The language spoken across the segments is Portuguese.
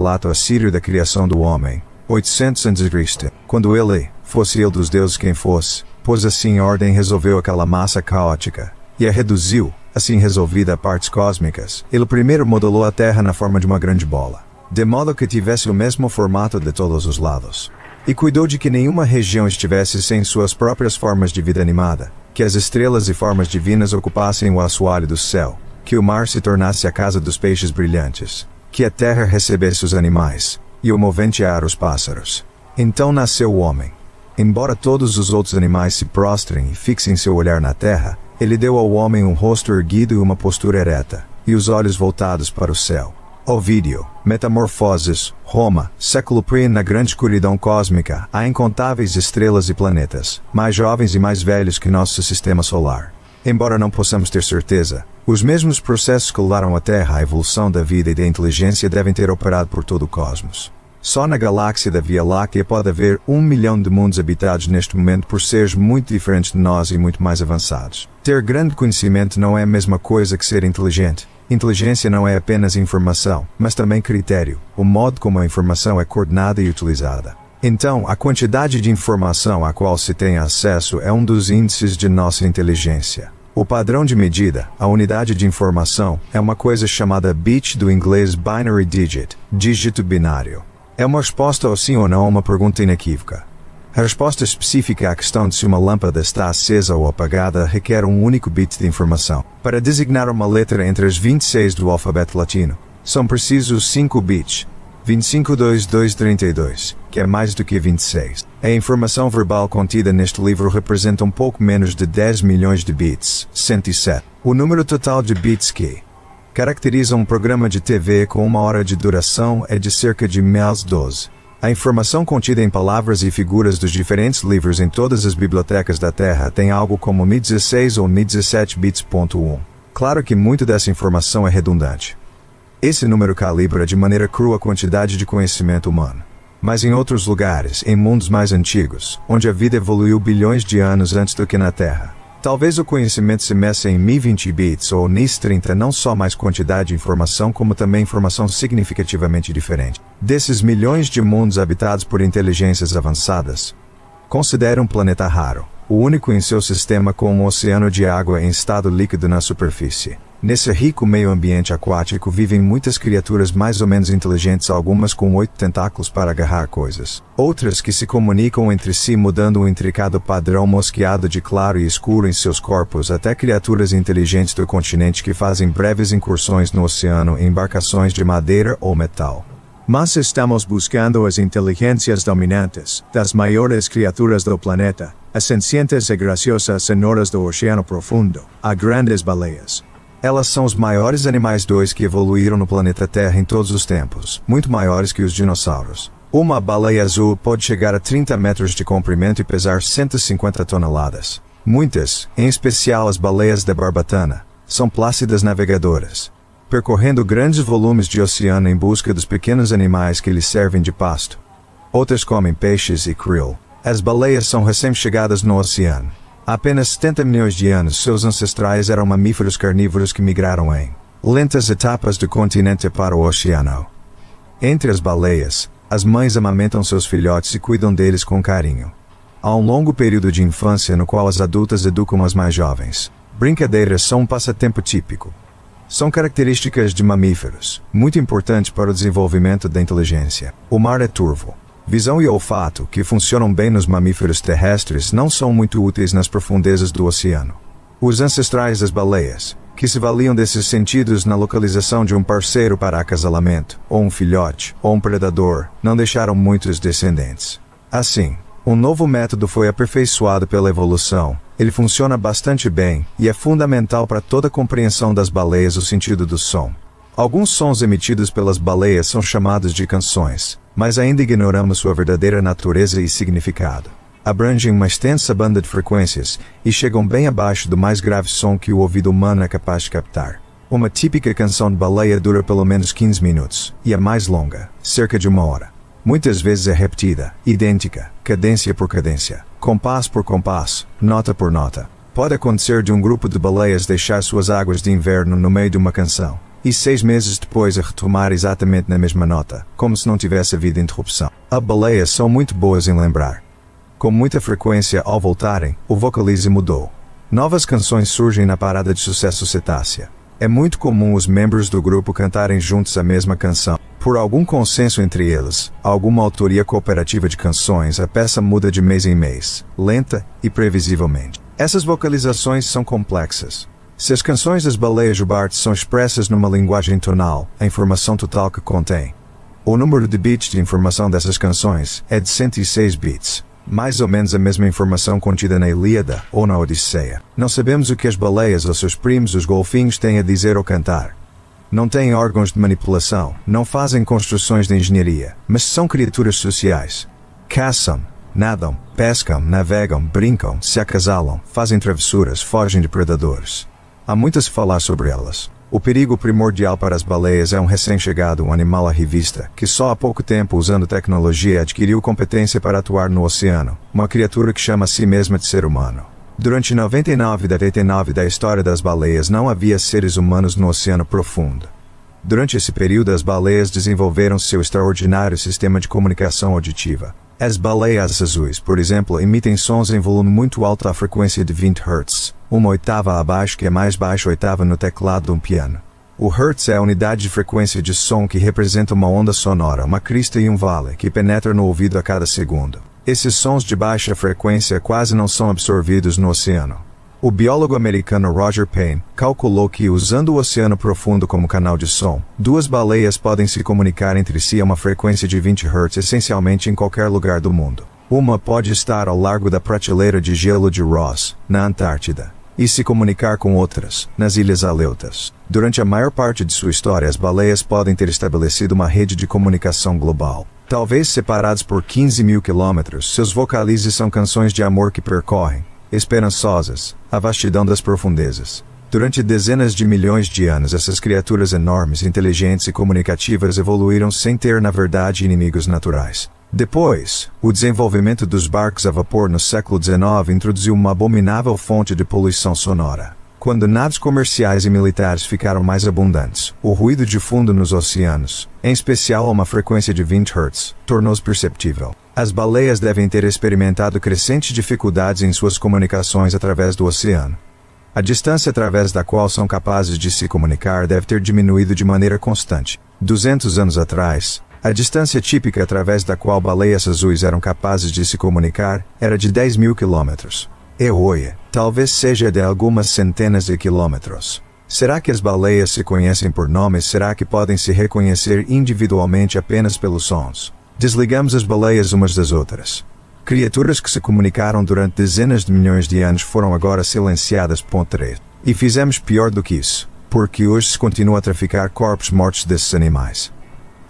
relato assírio da criação do homem, 800 a.C., quando ele, fosse ele dos deuses quem fosse, pôs assim em ordem e resolveu aquela massa caótica, e a reduziu, assim resolvida a partes cósmicas. Ele primeiro modelou a Terra na forma de uma grande bola, de modo que tivesse o mesmo formato de todos os lados. E cuidou de que nenhuma região estivesse sem suas próprias formas de vida animada, que as estrelas e formas divinas ocupassem o assoalho do céu, que o mar se tornasse a casa dos peixes brilhantes, que a terra recebesse os animais, e o movente ar os pássaros. Então nasceu o homem. Embora todos os outros animais se prostrem e fixem seu olhar na terra, ele deu ao homem um rosto erguido e uma postura ereta, e os olhos voltados para o céu. Ovídio, Metamorfoses, Roma, século I. Na grande escuridão cósmica, há incontáveis estrelas e planetas, mais jovens e mais velhos que nosso sistema solar. Embora não possamos ter certeza, os mesmos processos que levaram a Terra à evolução da vida e da inteligência devem ter operado por todo o cosmos. Só na galáxia da Via Láctea pode haver 1 milhão de mundos habitados neste momento por seres muito diferentes de nós e muito mais avançados. Ter grande conhecimento não é a mesma coisa que ser inteligente. Inteligência não é apenas informação, mas também critério, o modo como a informação é coordenada e utilizada. Então, a quantidade de informação à qual se tem acesso é um dos índices de nossa inteligência. O padrão de medida, a unidade de informação, é uma coisa chamada bit, do inglês binary digit, dígito binário. É uma resposta ou sim ou não a uma pergunta inequívoca. A resposta específica à questão de se uma lâmpada está acesa ou apagada requer um único bit de informação. Para designar uma letra entre as 26 do alfabeto latino, são precisos 5 bits, 252232, que é mais do que 26. A informação verbal contida neste livro representa um pouco menos de 10 milhões de bits, 107. O número total de bits que caracteriza um programa de TV com 1 hora de duração é de cerca de 1012. A informação contida em palavras e figuras dos diferentes livros em todas as bibliotecas da Terra tem algo como 1016 ou 1017 bits.1. Claro que muito dessa informação é redundante. Esse número calibra de maneira crua a quantidade de conhecimento humano. Mas em outros lugares, em mundos mais antigos, onde a vida evoluiu bilhões de anos antes do que na Terra, talvez o conhecimento se meça em 1020 bits ou NIS30, não só mais quantidade de informação como também informação significativamente diferente. Desses milhões de mundos habitados por inteligências avançadas, considere um planeta raro, o único em seu sistema com um oceano de água em estado líquido na superfície. Nesse rico meio ambiente aquático vivem muitas criaturas mais ou menos inteligentes, algumas com 8 tentáculos para agarrar coisas. Outras que se comunicam entre si mudando um intricado padrão mosqueado de claro e escuro em seus corpos, até criaturas inteligentes do continente que fazem breves incursões no oceano em embarcações de madeira ou metal. Mas estamos buscando as inteligências dominantes, das maiores criaturas do planeta, as sencientes e graciosas senhoras do oceano profundo, as grandes baleias. Elas são os maiores animais que evoluíram no planeta Terra em todos os tempos, muito maiores que os dinossauros. Uma baleia azul pode chegar a 30 metros de comprimento e pesar 150 toneladas. Muitas, em especial as baleias da barbatana, são plácidas navegadoras, percorrendo grandes volumes de oceano em busca dos pequenos animais que lhes servem de pasto. Outras comem peixes e krill. As baleias são recém-chegadas no oceano. Há apenas 70 milhões de anos, seus ancestrais eram mamíferos carnívoros que migraram em lentas etapas do continente para o oceano. Entre as baleias, as mães amamentam seus filhotes e cuidam deles com carinho. Há um longo período de infância no qual as adultas educam as mais jovens. Brincadeiras são um passatempo típico. São características de mamíferos, muito importantes para o desenvolvimento da inteligência. O mar é turvo. Visão e olfato, que funcionam bem nos mamíferos terrestres, não são muito úteis nas profundezas do oceano. Os ancestrais das baleias, que se valiam desses sentidos na localização de um parceiro para acasalamento, ou um filhote, ou um predador, não deixaram muitos descendentes. Assim, um novo método foi aperfeiçoado pela evolução. Ele funciona bastante bem, e é fundamental para toda a compreensão das baleias o sentido do som. Alguns sons emitidos pelas baleias são chamados de canções, mas ainda ignoramos sua verdadeira natureza e significado. Abrangem uma extensa banda de frequências, e chegam bem abaixo do mais grave som que o ouvido humano é capaz de captar. Uma típica canção de baleia dura pelo menos 15 minutos, e a mais longa, cerca de 1 hora. Muitas vezes é repetida, idêntica, cadência por cadência, compasso por compasso, nota por nota. Pode acontecer de um grupo de baleias deixar suas águas de inverno no meio de uma canção, e 6 meses depois a retomar exatamente na mesma nota, como se não tivesse havido interrupção. As baleias são muito boas em lembrar. Com muita frequência ao voltarem, o vocalize mudou. Novas canções surgem na parada de sucesso cetácea. É muito comum os membros do grupo cantarem juntos a mesma canção. Por algum consenso entre eles, alguma autoria cooperativa de canções, a peça muda de mês em mês, lenta e previsivelmente. Essas vocalizações são complexas. Se as canções das baleias Jubarte são expressas numa linguagem tonal, a informação total que contém. O número de bits de informação dessas canções é de 106 bits. Mais ou menos a mesma informação contida na Ilíada ou na Odisseia. Não sabemos o que as baleias ou seus primos, os golfinhos, têm a dizer ou cantar. Não têm órgãos de manipulação, não fazem construções de engenharia, mas são criaturas sociais. Caçam, nadam, pescam, navegam, brincam, se acasalam, fazem travessuras, fogem de predadores. Há muito a se falar sobre elas. O perigo primordial para as baleias é um recém-chegado, um animal à revista, que só há pouco tempo, usando tecnologia, adquiriu competência para atuar no oceano, uma criatura que chama a si mesma de ser humano. Durante 99,99% da história das baleias não havia seres humanos no oceano profundo. Durante esse período as baleias desenvolveram seu extraordinário sistema de comunicação auditiva. As baleias azuis, por exemplo, emitem sons em volume muito alto à frequência de 20 Hz, uma oitava abaixo que é mais baixa oitava no teclado de um piano. O Hertz é a unidade de frequência de som que representa uma onda sonora, uma crista e um vale, que penetra no ouvido a cada segundo. Esses sons de baixa frequência quase não são absorvidos no oceano. O biólogo americano Roger Payne calculou que, usando o oceano profundo como canal de som, duas baleias podem se comunicar entre si a uma frequência de 20 Hz essencialmente em qualquer lugar do mundo. Uma pode estar ao largo da prateleira de gelo de Ross, na Antártida, e se comunicar com outras, nas Ilhas Aleutas. Durante a maior parte de sua história, as baleias podem ter estabelecido uma rede de comunicação global. Talvez separados por 15 mil quilômetros, seus vocalizes são canções de amor que percorrem, esperançosas, a vastidão das profundezas. Durante dezenas de milhões de anos, essas criaturas enormes, inteligentes e comunicativas evoluíram sem ter, na verdade, inimigos naturais. Depois, o desenvolvimento dos barcos a vapor no século XIX introduziu uma abominável fonte de poluição sonora. Quando naves comerciais e militares ficaram mais abundantes, o ruído de fundo nos oceanos, em especial a uma frequência de 20 Hz, tornou-se perceptível. As baleias devem ter experimentado crescentes dificuldades em suas comunicações através do oceano. A distância através da qual são capazes de se comunicar deve ter diminuído de maneira constante. 200 anos atrás, a distância típica através da qual baleias azuis eram capazes de se comunicar era de 10 mil quilômetros. E hoje, talvez seja de algumas centenas de quilômetros. Será que as baleias se conhecem por nomes? Será que podem se reconhecer individualmente apenas pelos sons? Desligamos as baleias umas das outras. Criaturas que se comunicaram durante dezenas de milhões de anos foram agora silenciadas. 3. E fizemos pior do que isso, porque hoje se continua a traficar corpos mortos desses animais.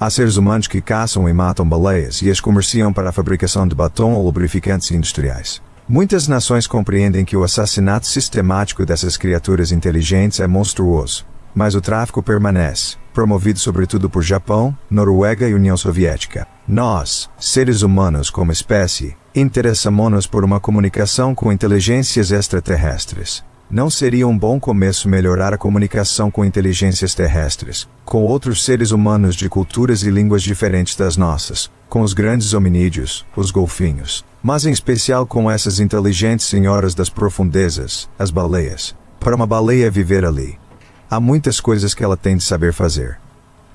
Há seres humanos que caçam e matam baleias e as comerciam para a fabricação de batom ou lubrificantes industriais. Muitas nações compreendem que o assassinato sistemático dessas criaturas inteligentes é monstruoso, mas o tráfico permanece, promovido sobretudo por Japão, Noruega e União Soviética. Nós, seres humanos como espécie, interessamo-nos por uma comunicação com inteligências extraterrestres. Não seria um bom começo melhorar a comunicação com inteligências terrestres, com outros seres humanos de culturas e línguas diferentes das nossas, com os grandes hominídeos, os golfinhos, mas em especial com essas inteligentes senhoras das profundezas, as baleias? Para uma baleia viver ali, há muitas coisas que ela tem de saber fazer.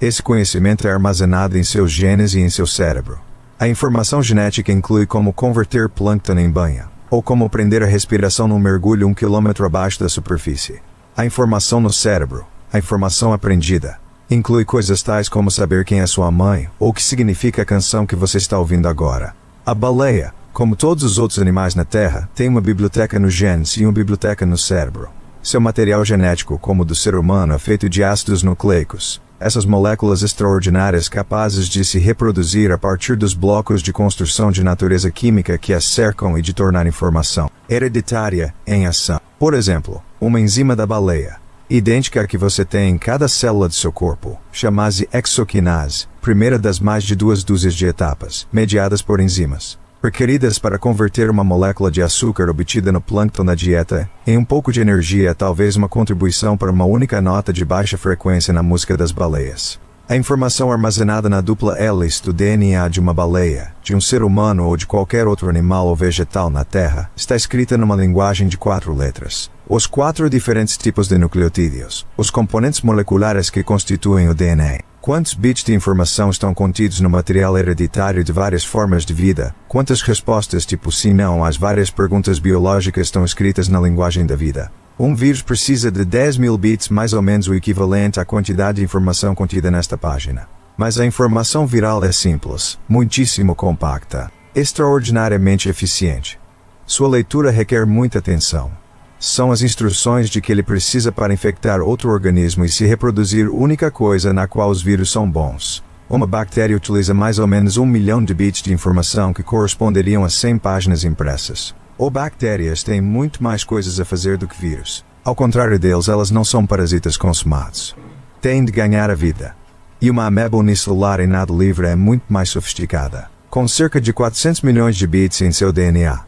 Esse conhecimento é armazenado em seus genes e em seu cérebro. A informação genética inclui como converter plâncton em banha, ou como prender a respiração num mergulho 1 quilômetro abaixo da superfície. A informação no cérebro, a informação aprendida, inclui coisas tais como saber quem é sua mãe, ou o que significa a canção que você está ouvindo agora. A baleia, como todos os outros animais na Terra, tem uma biblioteca nos genes e uma biblioteca no cérebro. Seu material genético, como o do ser humano, é feito de ácidos nucleicos. Essas moléculas extraordinárias capazes de se reproduzir a partir dos blocos de construção de natureza química que as cercam e de tornar informação hereditária em ação. Por exemplo, uma enzima da baleia, idêntica à que você tem em cada célula de seu corpo, chama-se hexoquinase, primeira das mais de 2 dúzias de etapas, mediadas por enzimas. requeridas para converter uma molécula de açúcar obtida no plâncton na dieta em um pouco de energia, talvez uma contribuição para uma única nota de baixa frequência na música das baleias. A informação armazenada na dupla hélice do DNA de uma baleia, de um ser humano ou de qualquer outro animal ou vegetal na Terra, está escrita numa linguagem de 4 letras. Os 4 diferentes tipos de nucleotídeos, os componentes moleculares que constituem o DNA. Quantos bits de informação estão contidos no material hereditário de várias formas de vida? Quantas respostas tipo sim não às várias perguntas biológicas estão escritas na linguagem da vida? Um vírus precisa de 10.000 bits, mais ou menos o equivalente à quantidade de informação contida nesta página. Mas a informação viral é simples, muitíssimo compacta, extraordinariamente eficiente. Sua leitura requer muita atenção. São as instruções de que ele precisa para infectar outro organismo e se reproduzir, única coisa na qual os vírus são bons. Uma bactéria utiliza mais ou menos 1 milhão de bits de informação que corresponderiam a 100 páginas impressas. Ou bactérias têm muito mais coisas a fazer do que vírus. Ao contrário deles, elas não são parasitas consumados. Têm de ganhar a vida. E uma ameba unicelular em nado livre é muito mais sofisticada, com cerca de 400 milhões de bits em seu DNA.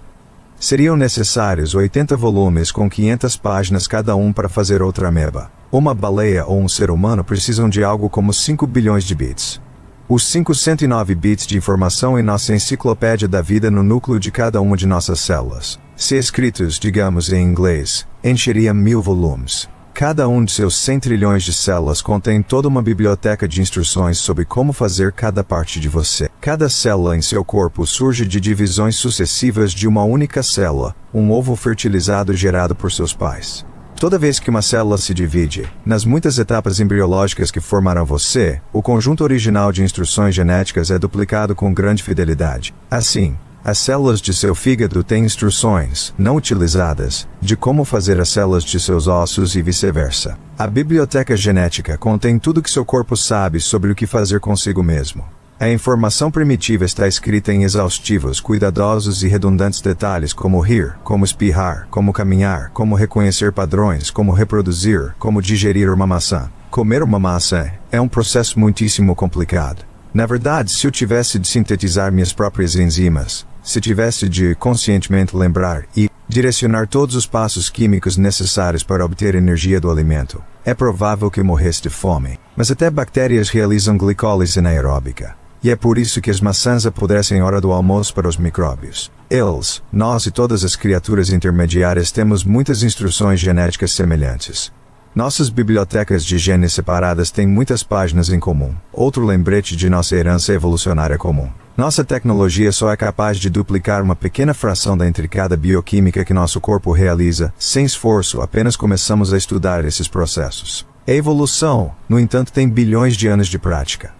Seriam necessários 80 volumes com 500 páginas cada um para fazer outra ameba. Uma baleia ou um ser humano precisam de algo como 5 bilhões de bits. Os 509 bits de informação em nossa enciclopédia da vida no núcleo de cada uma de nossas células, se escritos, digamos, em inglês, encheria 1000 volumes. Cada um de seus 100 trilhões de células contém toda uma biblioteca de instruções sobre como fazer cada parte de você. Cada célula em seu corpo surge de divisões sucessivas de uma única célula, um ovo fertilizado gerado por seus pais. Toda vez que uma célula se divide, nas muitas etapas embriológicas que formaram você, o conjunto original de instruções genéticas é duplicado com grande fidelidade. Assim, as células de seu fígado têm instruções, não utilizadas, de como fazer as células de seus ossos e vice-versa. A biblioteca genética contém tudo que seu corpo sabe sobre o que fazer consigo mesmo. A informação primitiva está escrita em exaustivos, cuidadosos e redundantes detalhes como rir, como espirrar, como caminhar, como reconhecer padrões, como reproduzir, como digerir uma maçã. Comer uma maçã é um processo muitíssimo complicado. Na verdade, se eu tivesse de sintetizar minhas próprias enzimas, se tivesse de conscientemente lembrar e direcionar todos os passos químicos necessários para obter energia do alimento, é provável que eu morresse de fome. Mas até bactérias realizam glicólise anaeróbica. E é por isso que as maçãs apodrecem hora do almoço para os micróbios. Eles, nós e todas as criaturas intermediárias temos muitas instruções genéticas semelhantes. Nossas bibliotecas de genes separadas têm muitas páginas em comum, outro lembrete de nossa herança evolucionária comum. Nossa tecnologia só é capaz de duplicar uma pequena fração da intricada bioquímica que nosso corpo realiza, sem esforço, apenas começamos a estudar esses processos. A evolução, no entanto, tem bilhões de anos de prática.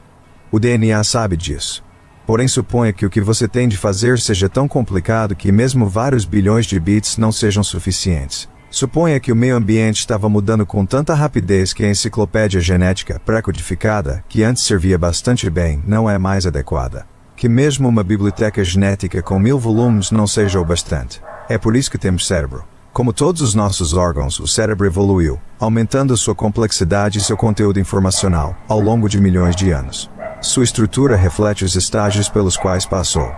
O DNA sabe disso. Porém, suponha que o que você tem de fazer seja tão complicado que mesmo vários bilhões de bits não sejam suficientes. Suponha que o meio ambiente estava mudando com tanta rapidez que a enciclopédia genética pré-codificada, que antes servia bastante bem, não é mais adequada. Que mesmo uma biblioteca genética com 1000 volumes não seja o bastante. É por isso que temos cérebro. Como todos os nossos órgãos, o cérebro evoluiu, aumentando sua complexidade e seu conteúdo informacional, ao longo de milhões de anos. Sua estrutura reflete os estágios pelos quais passou.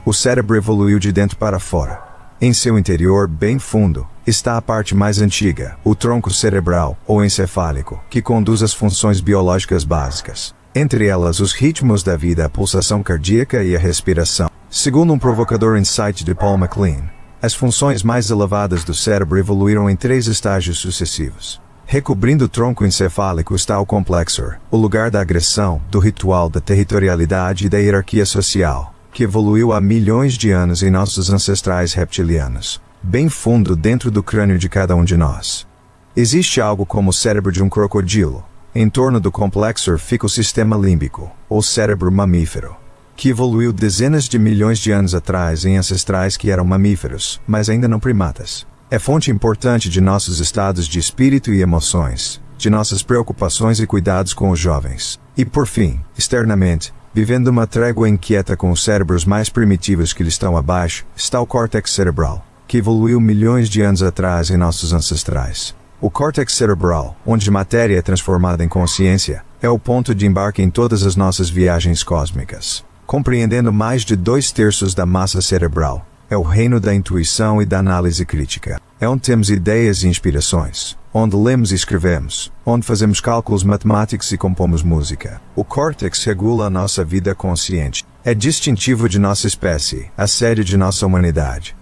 O cérebro evoluiu de dentro para fora. Em seu interior, bem fundo, está a parte mais antiga, o tronco cerebral, ou encefálico, que conduz as funções biológicas básicas. Entre elas os ritmos da vida, a pulsação cardíaca e a respiração. Segundo um provocador insight de Paul MacLean, as funções mais elevadas do cérebro evoluíram em 3 estágios sucessivos. Recobrindo o tronco encefálico está o complexor, o lugar da agressão, do ritual, da territorialidade e da hierarquia social, que evoluiu há milhões de anos em nossos ancestrais reptilianos, bem fundo dentro do crânio de cada um de nós. Existe algo como o cérebro de um crocodilo. Em torno do complexor fica o sistema límbico, ou cérebro mamífero, que evoluiu dezenas de milhões de anos atrás em ancestrais que eram mamíferos, mas ainda não primatas. É fonte importante de nossos estados de espírito e emoções, de nossas preocupações e cuidados com os jovens. E por fim, externamente, vivendo uma trégua inquieta com os cérebros mais primitivos que lhe estão abaixo, está o córtex cerebral, que evoluiu milhões de anos atrás em nossos ancestrais. O córtex cerebral, onde matéria é transformada em consciência, é o ponto de embarque em todas as nossas viagens cósmicas. compreendendo mais de 2/3 da massa cerebral. É o reino da intuição e da análise crítica. É onde temos ideias e inspirações, onde lemos e escrevemos, onde fazemos cálculos matemáticos e compomos música. O córtex regula a nossa vida consciente. É distintivo de nossa espécie, a sede de nossa humanidade.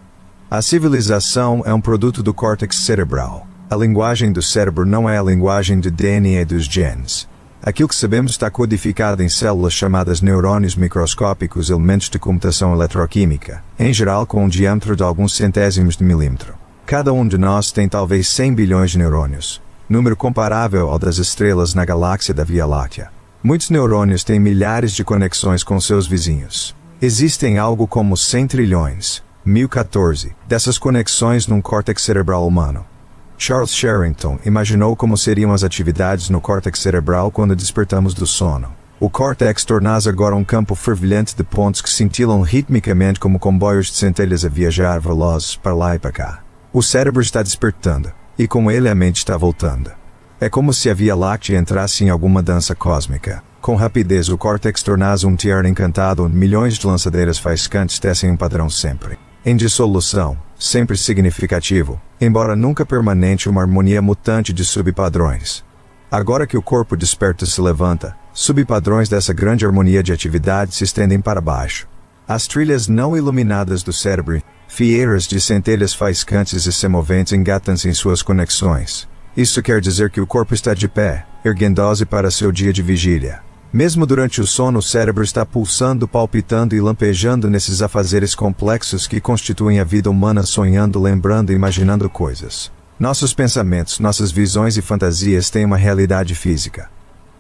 A civilização é um produto do córtex cerebral. A linguagem do cérebro não é a linguagem do DNA dos genes. Aquilo que sabemos está codificado em células chamadas neurônios microscópicos, elementos de computação eletroquímica, em geral com um diâmetro de alguns centésimos de milímetro. Cada um de nós tem talvez 100 bilhões de neurônios, número comparável ao das estrelas na galáxia da Via Láctea. Muitos neurônios têm milhares de conexões com seus vizinhos. Existem algo como 100 trilhões, 1014, dessas conexões num córtex cerebral humano. Charles Sherrington imaginou como seriam as atividades no córtex cerebral quando despertamos do sono. O córtex torna-se agora um campo fervilhante de pontos que cintilam ritmicamente como comboios de centelhas a viajar velozes para lá e para cá. O cérebro está despertando, e com ele a mente está voltando. É como se a Via Láctea entrasse em alguma dança cósmica. Com rapidez o córtex torna-se um tiar encantado onde milhões de lançadeiras faiscantes tecem um padrão sempre em dissolução, sempre significativo, embora nunca permanente, uma harmonia mutante de subpadrões. Agora que o corpo desperto se levanta, subpadrões dessa grande harmonia de atividade se estendem para baixo. As trilhas não iluminadas do cérebro, fieiras de centelhas faiscantes e semoventes engatam-se em suas conexões. Isso quer dizer que o corpo está de pé, erguendo-se para seu dia de vigília. Mesmo durante o sono o cérebro está pulsando, palpitando e lampejando nesses afazeres complexos que constituem a vida humana, sonhando, lembrando e imaginando coisas. Nossos pensamentos, nossas visões e fantasias têm uma realidade física.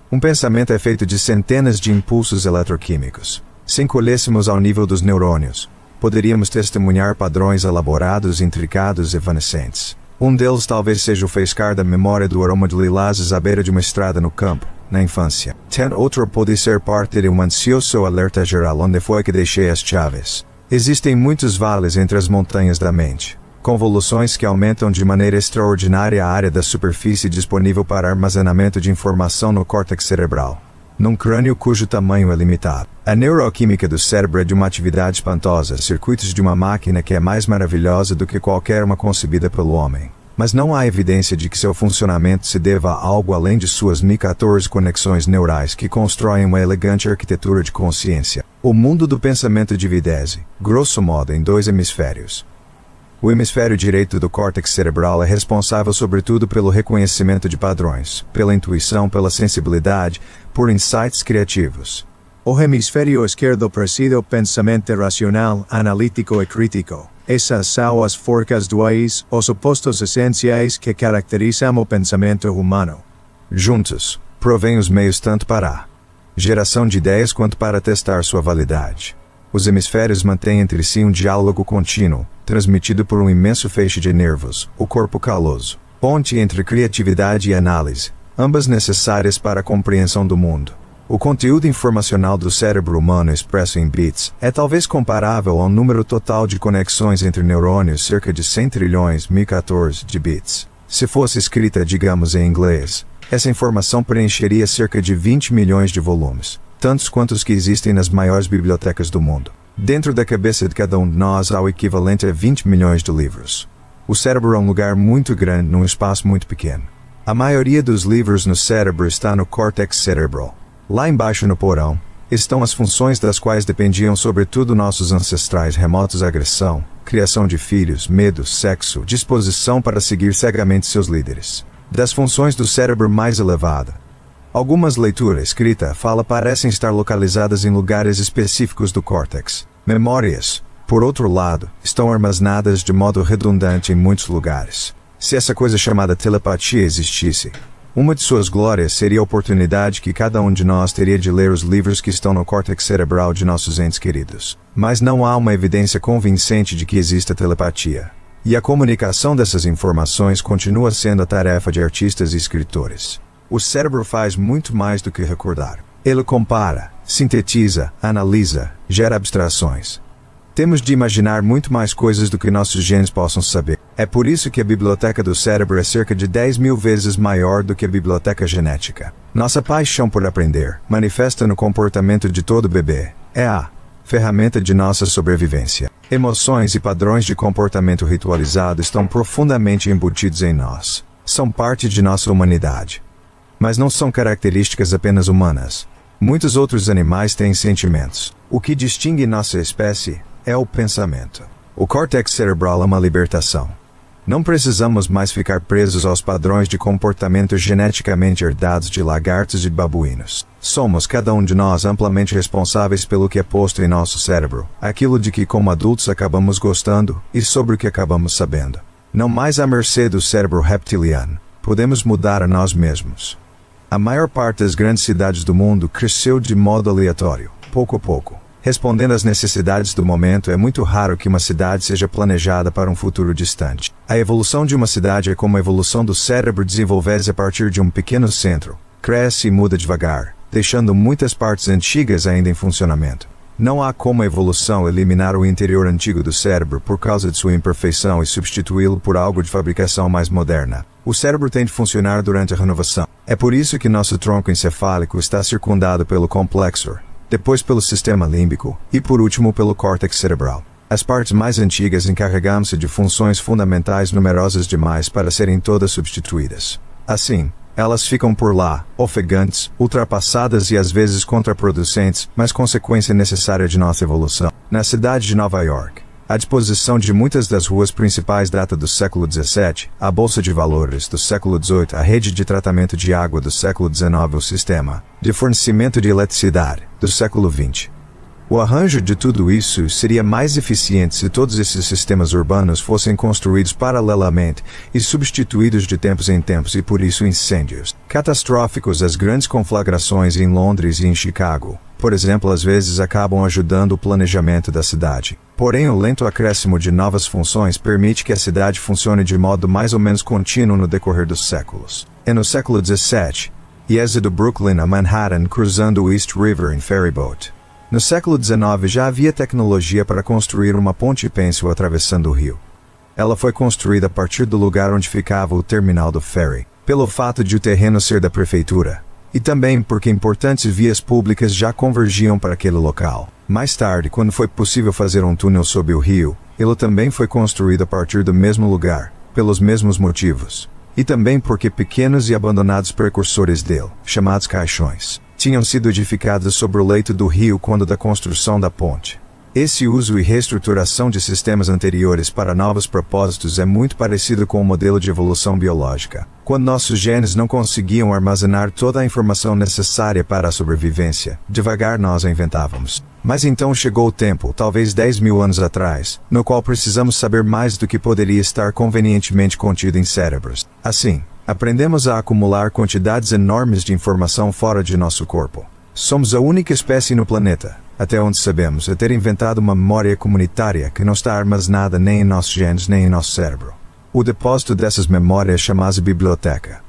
Um pensamento é feito de centenas de impulsos eletroquímicos. Se encolhêssemos ao nível dos neurônios, poderíamos testemunhar padrões elaborados, intricados e evanescentes. Um deles talvez seja o faiscar da memória do aroma de lilazes à beira de uma estrada no campo, na infância. Outro pode ser parte de um ansioso alerta geral onde foi que deixei as chaves. Existem muitos vales entre as montanhas da mente, convoluções que aumentam de maneira extraordinária a área da superfície disponível para armazenamento de informação no córtex cerebral, num crânio cujo tamanho é limitado. A neuroquímica do cérebro é de uma atividade espantosa, circuitos de uma máquina que é mais maravilhosa do que qualquer uma concebida pelo homem. Mas não há evidência de que seu funcionamento se deva a algo além de suas 1014 conexões neurais que constroem uma elegante arquitetura de consciência. O mundo do pensamento divide-se, grosso modo, em 2 hemisférios. O hemisfério direito do córtex cerebral é responsável sobretudo pelo reconhecimento de padrões, pela intuição, pela sensibilidade, por insights criativos. O hemisfério esquerdo preside o pensamento racional, analítico e crítico. Essas são as forcas duais, os opostos essenciais que caracterizam o pensamento humano. Juntos, provém os meios tanto para a geração de ideias quanto para testar sua validade. Os hemisférios mantêm entre si um diálogo contínuo, transmitido por um imenso feixe de nervos, o corpo caloso, ponte entre criatividade e análise, ambas necessárias para a compreensão do mundo. O conteúdo informacional do cérebro humano expresso em bits é talvez comparável ao número total de conexões entre neurônios, cerca de 100 trilhões 1014 de bits. Se fosse escrita, digamos, em inglês, essa informação preencheria cerca de 20 milhões de volumes, tantos quanto os que existem nas maiores bibliotecas do mundo. Dentro da cabeça de cada um de nós há o equivalente a 20 milhões de livros. O cérebro é um lugar muito grande num espaço muito pequeno. A maioria dos livros no cérebro está no córtex cerebral. Lá embaixo no porão, estão as funções das quais dependiam sobretudo nossos ancestrais remotos: agressão, criação de filhos, medo, sexo, disposição para seguir cegamente seus líderes. Das funções do cérebro mais elevada, algumas leitura, escrita, fala parecem estar localizadas em lugares específicos do córtex. Memórias, por outro lado, estão armazenadas de modo redundante em muitos lugares. Se essa coisa chamada telepatia existisse, uma de suas glórias seria a oportunidade que cada um de nós teria de ler os livros que estão no córtex cerebral de nossos entes queridos. Mas não há uma evidência convincente de que exista telepatia. E a comunicação dessas informações continua sendo a tarefa de artistas e escritores. O cérebro faz muito mais do que recordar. Ele compara, sintetiza, analisa, gera abstrações. Temos de imaginar muito mais coisas do que nossos genes possam saber. É por isso que a biblioteca do cérebro é cerca de 10.000 vezes maior do que a biblioteca genética. Nossa paixão por aprender manifesta no comportamento de todo bebê, É a ferramenta de nossa sobrevivência. Emoções e padrões de comportamento ritualizado estão profundamente embutidos em nós. São parte de nossa humanidade. Mas não são características apenas humanas. Muitos outros animais têm sentimentos. O que distingue nossa espécie é o pensamento. O córtex cerebral é uma libertação. Não precisamos mais ficar presos aos padrões de comportamento geneticamente herdados de lagartos e babuínos. Somos cada um de nós amplamente responsáveis pelo que é posto em nosso cérebro, aquilo de que como adultos acabamos gostando e sobre o que acabamos sabendo. Não mais à mercê do cérebro reptiliano. Podemos mudar a nós mesmos. A maior parte das grandes cidades do mundo cresceu de modo aleatório, pouco a pouco. Respondendo às necessidades do momento, é muito raro que uma cidade seja planejada para um futuro distante. A evolução de uma cidade é como a evolução do cérebro desenvolver-se a partir de um pequeno centro. Cresce e muda devagar, deixando muitas partes antigas ainda em funcionamento. Não há como a evolução eliminar o interior antigo do cérebro por causa de sua imperfeição e substituí-lo por algo de fabricação mais moderna. O cérebro tem de funcionar durante a renovação. É por isso que nosso tronco encefálico está circundado pelo complexor, depois pelo sistema límbico, e por último pelo córtex cerebral. As partes mais antigas encarregam-se de funções fundamentais numerosas demais para serem todas substituídas. Assim, elas ficam por lá, ofegantes, ultrapassadas e às vezes contraproducentes, mas consequência necessária de nossa evolução. Na cidade de Nova York, a disposição de muitas das ruas principais data do século XVII, a bolsa de valores do século XVIII, a rede de tratamento de água do século XIX, o sistema de fornecimento de eletricidade do século XX. O arranjo de tudo isso seria mais eficiente se todos esses sistemas urbanos fossem construídos paralelamente e substituídos de tempos em tempos e por isso incêndios catastróficos. As grandes conflagrações em Londres e em Chicago, por exemplo, às vezes acabam ajudando o planejamento da cidade. Porém, o lento acréscimo de novas funções permite que a cidade funcione de modo mais ou menos contínuo no decorrer dos séculos. É no século XVII, IESA do Brooklyn a Manhattan cruzando o East River em ferryboat. No século XIX já havia tecnologia para construir uma ponte pêncil atravessando o rio. Ela foi construída a partir do lugar onde ficava o terminal do ferry, pelo fato de o terreno ser da prefeitura, e também porque importantes vias públicas já convergiam para aquele local. Mais tarde, quando foi possível fazer um túnel sob o rio, ele também foi construído a partir do mesmo lugar, pelos mesmos motivos. E também porque pequenos e abandonados precursores dele, chamados caixões, tinham sido edificados sobre o leito do rio quando da construção da ponte. Esse uso e reestruturação de sistemas anteriores para novos propósitos é muito parecido com o modelo de evolução biológica. Quando nossos genes não conseguiam armazenar toda a informação necessária para a sobrevivência, devagar nós a inventávamos. Mas então chegou o tempo, talvez 10.000 anos atrás, no qual precisamos saber mais do que poderia estar convenientemente contido em cérebros. Assim, aprendemos a acumular quantidades enormes de informação fora de nosso corpo. Somos a única espécie no planeta, até onde sabemos, a ter inventado uma memória comunitária que não está armazenada nem em nossos genes nem em nosso cérebro. O depósito dessas memórias chama-se biblioteca.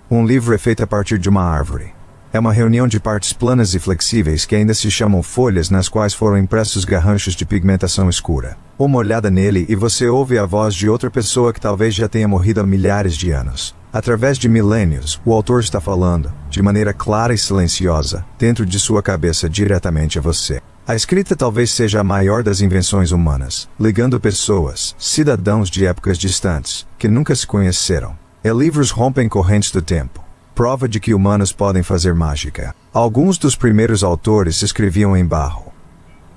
Um livro é feito a partir de uma árvore. É uma reunião de partes planas e flexíveis que ainda se chamam folhas nas quais foram impressos garranchos de pigmentação escura. Uma olhada nele e você ouve a voz de outra pessoa que talvez já tenha morrido há milhares de anos. Através de milênios, o autor está falando, de maneira clara e silenciosa, dentro de sua cabeça diretamente a você. A escrita talvez seja a maior das invenções humanas, ligando pessoas, cidadãos de épocas distantes, que nunca se conheceram. Livros rompem correntes do tempo. Prova de que humanos podem fazer mágica. Alguns dos primeiros autores escreviam em barro.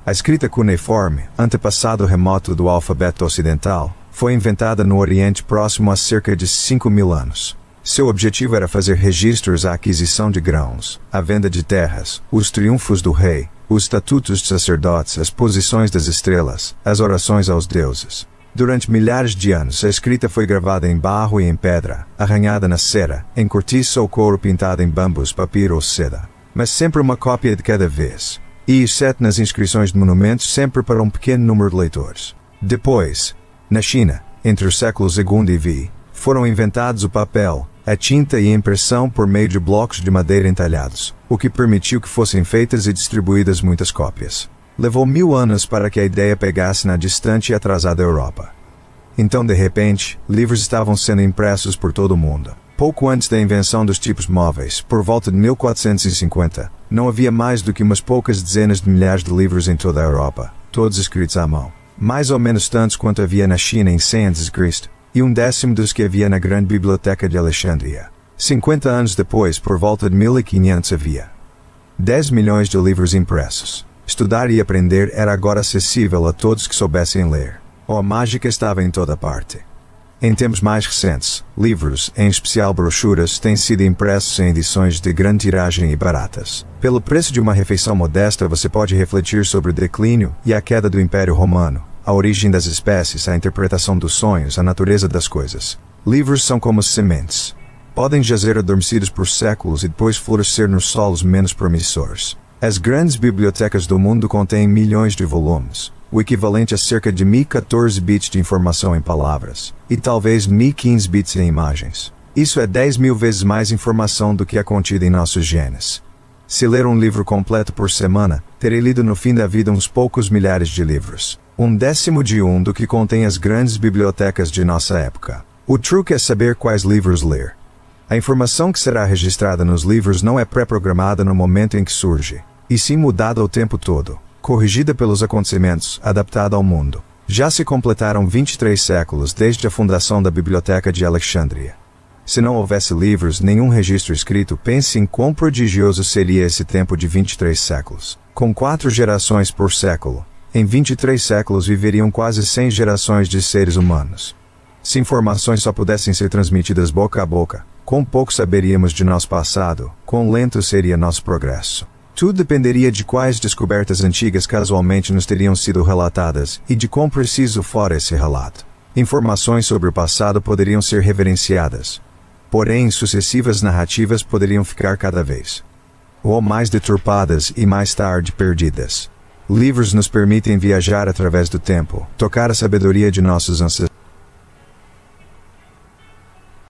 A escrita cuneiforme, antepassado remoto do alfabeto ocidental, foi inventada no Oriente Próximo há cerca de 5.000 anos. Seu objetivo era fazer registros à aquisição de grãos, à venda de terras, os triunfos do rei, os estatutos de sacerdotes, as posições das estrelas, as orações aos deuses. Durante milhares de anos, a escrita foi gravada em barro e em pedra, arranhada na cera, em cortiça ou couro pintado em bambus, papiro ou seda. Mas sempre uma cópia de cada vez. E exceto nas inscrições de monumentos, sempre para um pequeno número de leitores. Depois, na China, entre os séculos II e V, foram inventados o papel, a tinta e a impressão por meio de blocos de madeira entalhados, o que permitiu que fossem feitas e distribuídas muitas cópias. Levou 1000 anos para que a ideia pegasse na distante e atrasada Europa. Então, de repente, livros estavam sendo impressos por todo o mundo. Pouco antes da invenção dos tipos móveis, por volta de 1450, Não havia mais do que umas poucas dezenas de milhares de livros em toda a Europa, todos escritos à mão. Mais ou menos tantos quanto havia na China em 100 a.C., e 1/10 dos que havia na grande biblioteca de Alexandria. 50 anos depois, por volta de 1500, havia 10 milhões de livros impressos. Estudar e aprender era agora acessível a todos que soubessem ler. A mágica estava em toda parte. Em tempos mais recentes, livros, em especial brochuras, têm sido impressos em edições de grande tiragem e baratas. Pelo preço de uma refeição modesta, você pode refletir sobre o declínio e a queda do Império Romano, a origem das espécies, a interpretação dos sonhos, a natureza das coisas. Livros são como sementes. Podem jazer adormecidos por séculos e depois florescer nos solos menos promissores. As grandes bibliotecas do mundo contêm milhões de volumes, o equivalente a cerca de 1014 bits de informação em palavras, e talvez 1015 bits em imagens. Isso é 10.000 vezes mais informação do que é contida em nossos genes. Se ler um livro completo por semana, terei lido no fim da vida uns poucos milhares de livros. 1/10 do que contém as grandes bibliotecas de nossa época. O truque é saber quais livros ler. A informação que será registrada nos livros não é pré-programada no momento em que surge, e sim mudada o tempo todo, corrigida pelos acontecimentos, adaptada ao mundo. Já se completaram 23 séculos desde a fundação da Biblioteca de Alexandria. Se não houvesse livros, nenhum registro escrito, pense em quão prodigioso seria esse tempo de 23 séculos. Com 4 gerações por século, em 23 séculos viveriam quase 100 gerações de seres humanos. Se informações só pudessem ser transmitidas boca a boca, quão pouco saberíamos de nosso passado, quão lento seria nosso progresso. Tudo dependeria de quais descobertas antigas casualmente nos teriam sido relatadas, e de quão preciso fora esse relato. Informações sobre o passado poderiam ser reverenciadas. Porém, sucessivas narrativas poderiam ficar cada vez ou mais deturpadas e mais tarde perdidas. Livros nos permitem viajar através do tempo, tocar a sabedoria de nossos ancestrais.